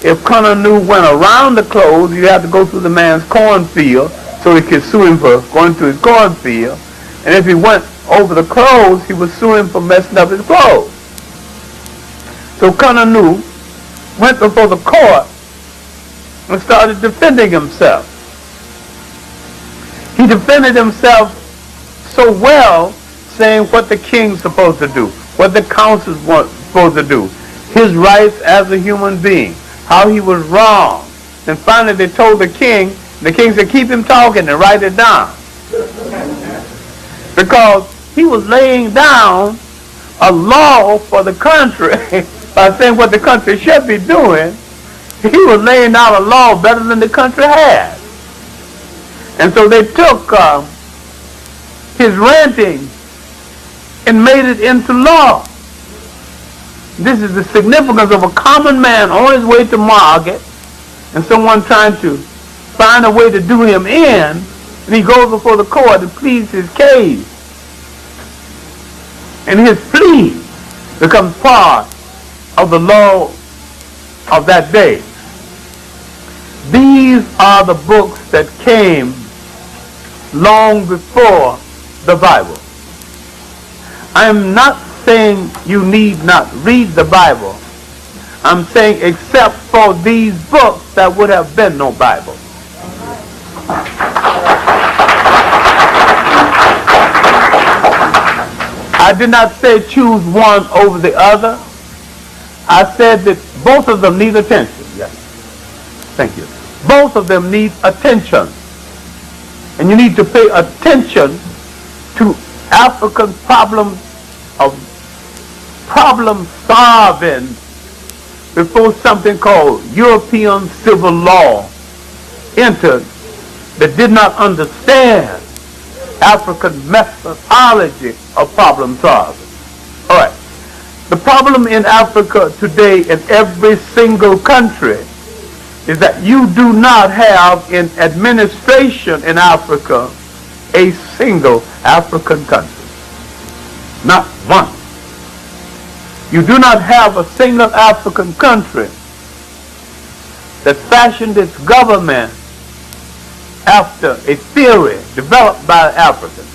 If Kananu went around the clothes, you had to go through the man's cornfield so he could sue him for going through his cornfield. And if he went over the clothes, he would sue him for messing up his clothes. So Kananu went before the court and started defending himself. He defended himself so well, saying what the king's supposed to do, what the council's supposed to do, his rights as a human being, how he was wrong. And finally they told the king said, keep him talking and write it down. Because he was laying down a law for the country by saying what the country should be doing. He was laying down a law better than the country had. And so they took his ranting and made it into law. This is the significance of a common man on his way to market and someone trying to find a way to do him in, and he goes before the court and pleads his case. And his plea becomes part of the law of that day. These are the books that came long before the Bible. I am not saying you need not read the Bible. I'm saying except for these books, there would have been no Bible. I did not say choose one over the other. I said that both of them need attention. Yes. Thank you. Both of them need attention. And you need to pay attention to African problems of problem solving before something called European civil law entered that did not understand African methodology of problem solving. All right. The problem in Africa today in every single country is that you do not have in administration in Africa a single African country. Not one. You do not have a single African country that fashioned its government after a theory developed by Africans.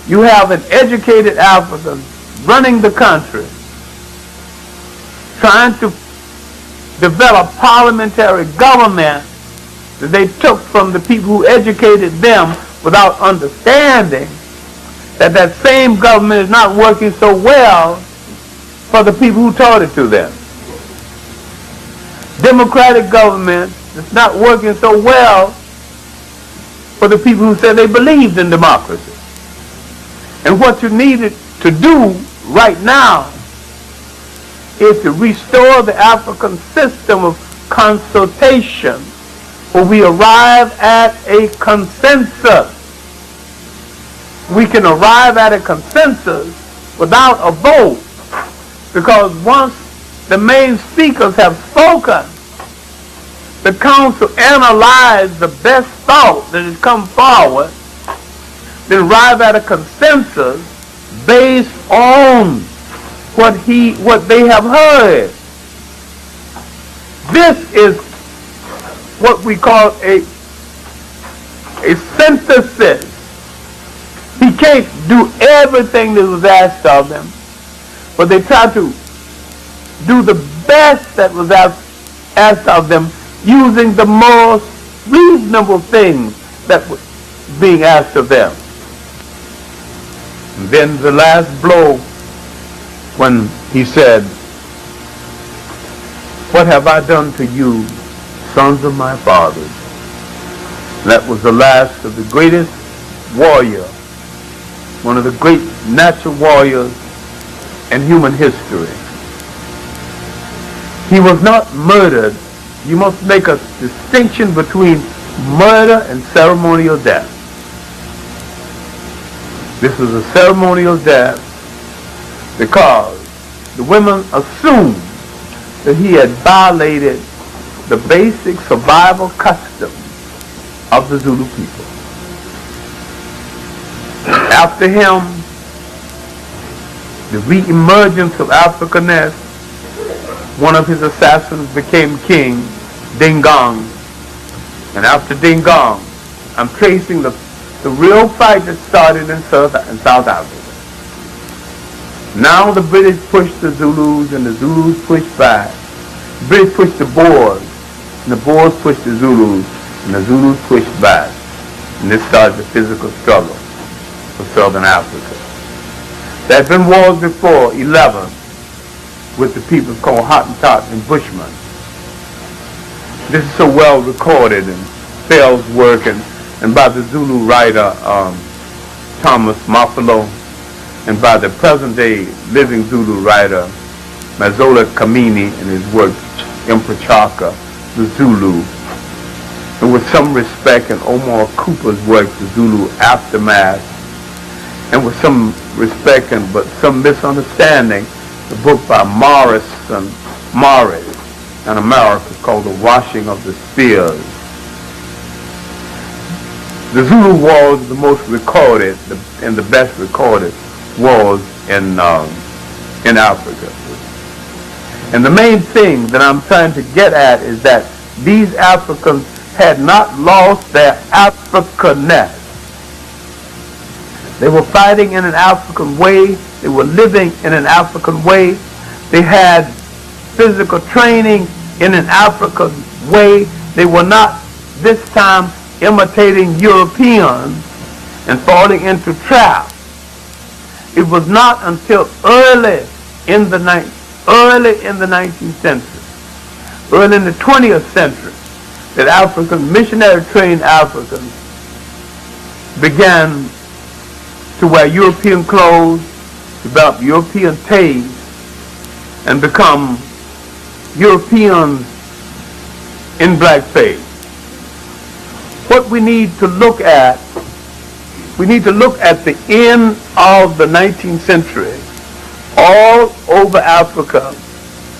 You have an educated African running the country, trying to develop parliamentary government that they took from the people who educated them without understanding that that same government is not working so well for the people who taught it to them. Democratic government is not working so well for the people who said they believed in democracy. And what you needed to do right now is to restore the African system of consultation where we arrive at a consensus. We can arrive at a consensus without a vote, because once the main speakers have spoken, the council analyzed the best thought that has come forward, then arrive at a consensus based on what they have heard. This is what we call a synthesis. He can't do everything that was asked of them, but they try to do the best that was asked of them using the most reasonable things that were being asked of them. And then the last blow, when he said, "What have I done to you, sons of my fathers?" That was the last of the greatest warrior, one of the great natural warriors in human history. He was not murdered. You must make a distinction between murder and ceremonial death. This was a ceremonial death because the women assumed that he had violated the basic survival customs of the Zulu people. After him, the re-emergence of Africanness, one of his assassins became king, Dingang. And after Dingang, I'm tracing the real fight that started in South Africa. Now the British pushed the Zulus and the Zulus pushed back. The British pushed the Boers and the Boers pushed the Zulus and the Zulus pushed back. And this started the physical struggle. for Southern Africa. There had been wars before, 11, with the people called Hottentot and Bushmen. This is so well recorded in Fell's work and by the Zulu writer Thomas Mafolo, and by the present-day living Zulu writer Mazola Kamini in his work Imprachaka, the Zulu, and with some respect in Omar Cooper's work, The Zulu Aftermath, and with some respect and but some misunderstanding, the book by Morris in America called The Washing of the Spears. The Zulu wars are the most recorded and the best recorded wars in Africa. And the main thing that I'm trying to get at is that these Africans had not lost their Africanness. They were fighting in an African way. They were living in an African way. They had physical training in an African way. They were not this time imitating Europeans and falling into traps. It was not until early in the 19th century, early in the 20th century, that African missionary-trained Africans began to wear European clothes, develop European tastes, and become Europeans in blackface. What we need to look at, the end of the 19th century, all over Africa,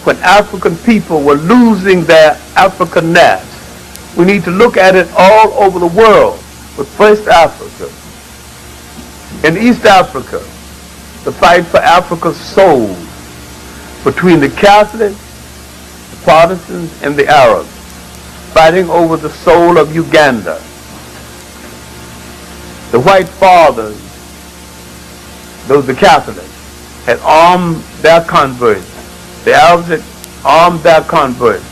when African people were losing their Africanness. We need to look at it all over the world, but first Africa. In East Africa, the fight for Africa's soul between the Catholics, the Protestants, and the Arabs, fighting over the soul of Uganda. The white fathers, those the Catholics, had armed their converts. The Arabs had armed their converts,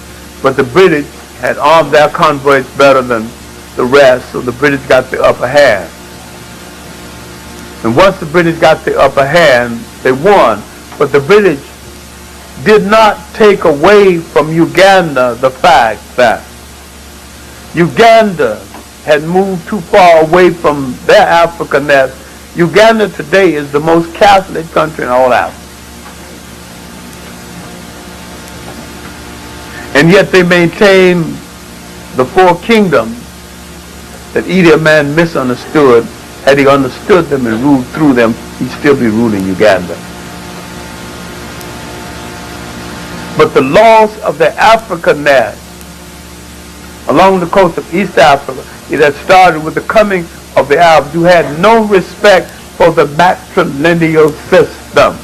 but the British had armed their converts better than the rest, so the British got the upper hand. And once the British got the upper hand, they won. But the British did not take away from Uganda the fact that Uganda had moved too far away from their Africanness. Uganda today is the most Catholic country in all Africa. And yet they maintain the four kingdoms that Idi Amin misunderstood. Had he understood them and ruled through them, he'd still be ruling Uganda. But the loss of their Africanness along the coast of East Africa, it had started with the coming of the Arabs, who had no respect for the matrilineal system.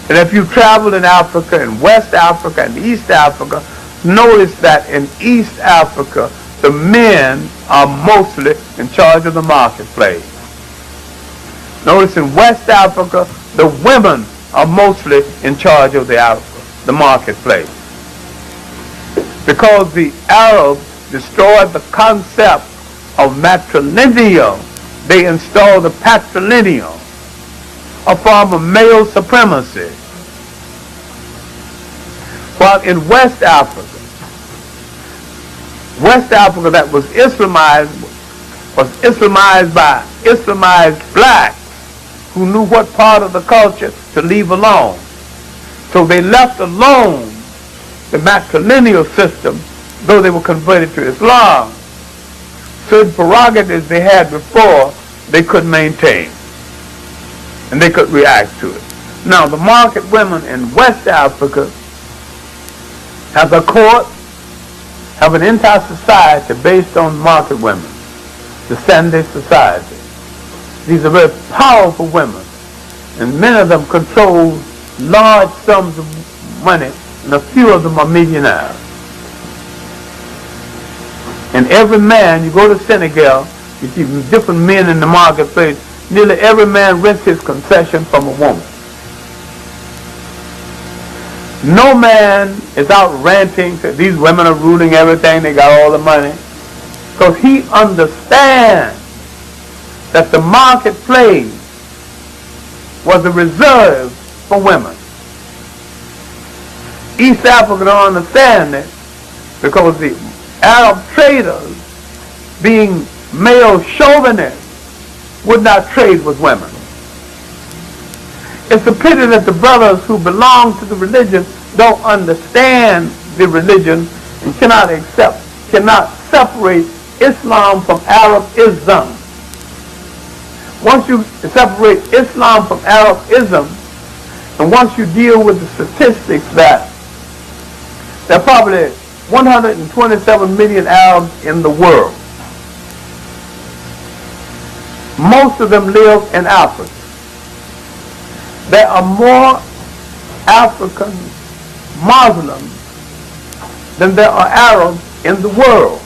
And if you travel in Africa, in West Africa and East Africa, notice that in East Africa, the men are mostly in charge of the marketplace. Notice in West Africa, the women are mostly in charge of the marketplace. Because the Arabs destroyed the concept of matrilineal, they installed the patrilineal, a form of male supremacy. While in West Africa that was Islamized by Islamized blacks who knew what part of the culture to leave alone. So they left alone the matrilineal system, though they were converted to Islam. Certain prerogatives they had before, they could maintain, and they could react to it. Now, the market women in West Africa have a court, have an entire society based on market women, the Sunday society. These are very powerful women, and many of them control large sums of money, and a few of them are millionaires. And every man, you go to Senegal, you see different men in the marketplace, nearly every man rents his concession from a woman. No man is out ranting that these women are ruling everything, they got all the money. Because he understands that the marketplace was a reserve for women. East Africa don't understand it because the Arab traders, being male chauvinists, would not trade with women. It's a pity that the brothers who belong to the religion don't understand the religion and cannot separate Islam from Arabism. Once you separate Islam from Arabism, and once you deal with the statistics that there are probably 127 million Arabs in the world. Most of them live in Africa. There are more African Muslims than there are Arabs in the world.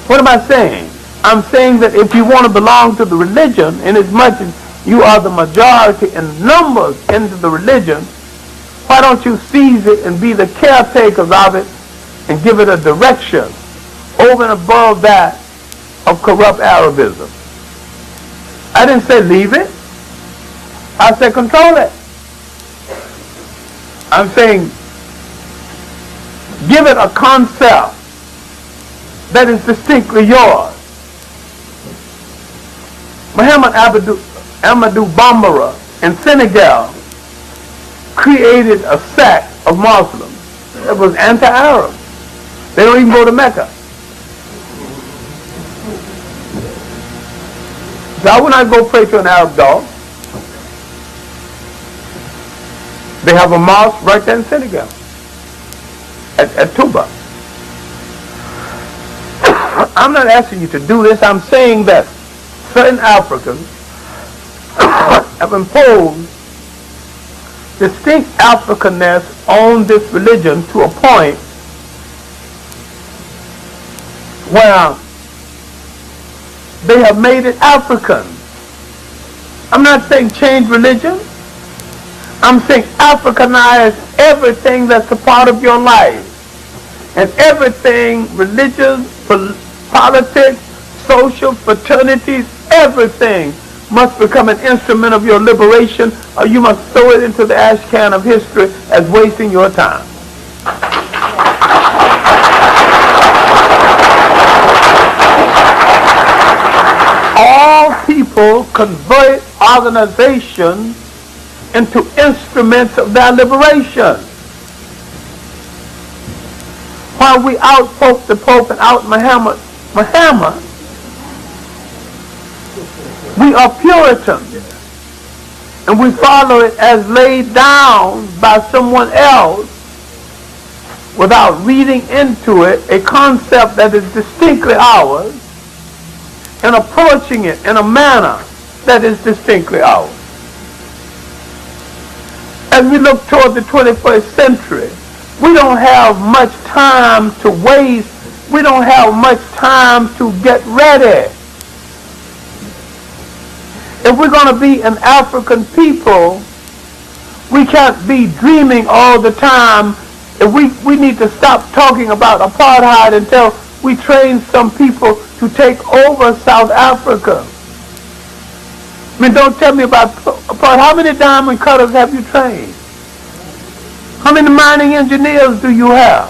What am I saying? I'm saying that if you want to belong to the religion, inasmuch as you are the majority in numbers into the religion, why don't you seize it and be the caretakers of it and give it a direction over and above that of corrupt Arabism? I didn't say leave it. I said control it. I'm saying give it a concept that is distinctly yours. Muhammad Amadou Bambara in Senegal created a sect of Muslims that was anti-Arab. They don't even go to Mecca. So I would not go pray to an Arab dog. They have a mosque right there in Senegal, at Touba. I'm not asking you to do this. I'm saying that certain Africans have imposed distinct Africanness on this religion to a point where they have made it African. I'm not saying change religion. I'm saying Africanize everything that's a part of your life. And everything, religious, politics, social, fraternities, everything must become an instrument of your liberation, or you must throw it into the ash can of history as wasting your time. All people convert organizations into instruments of their liberation. While we out-pope the Pope and out-Muhammad, we are Puritans, and we follow it as laid down by someone else without reading into it a concept that is distinctly ours and approaching it in a manner that is distinctly ours. As we look toward the 21st century, we don't have much time to waste. We don't have much time to get ready. If we're going to be an African people, we can't be dreaming all the time. If we need to stop talking about apartheid until we train some people to take over South Africa. I mean, don't tell me about apartheid. How many diamond cutters have you trained? How many mining engineers do you have?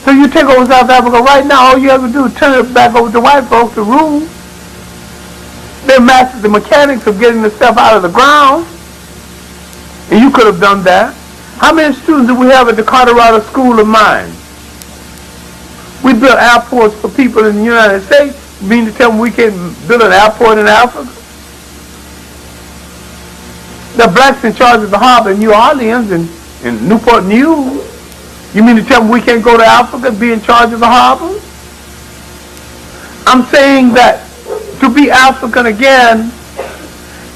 So you take over South Africa right now, all you have to do is turn it back over to white folks to rule. They're masters the mechanics of getting the stuff out of the ground. And you could have done that. How many students do we have at the Colorado School of Mines? We build airports for people in the United States. You mean to tell me we can't build an airport in Africa? The blacks in charge of the harbor in New Orleans and in Newport News. You mean to tell me we can't go to Africa and be in charge of the harbor? I'm saying that to be African again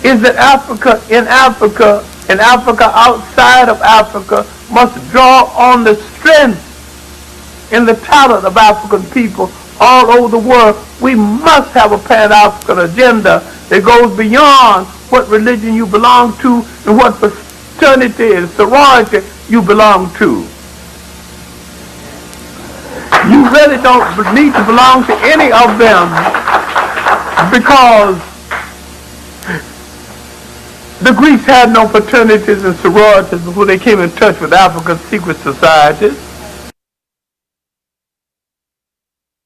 is that Africa, and Africa outside of Africa must draw on the strength and the talent of African people all over the world. We must have a Pan-African agenda that goes beyond what religion you belong to and what fraternity and sorority you belong to. You really don't need to belong to any of them, because the Greeks had no fraternities and sororities before they came in touch with Africa's secret societies.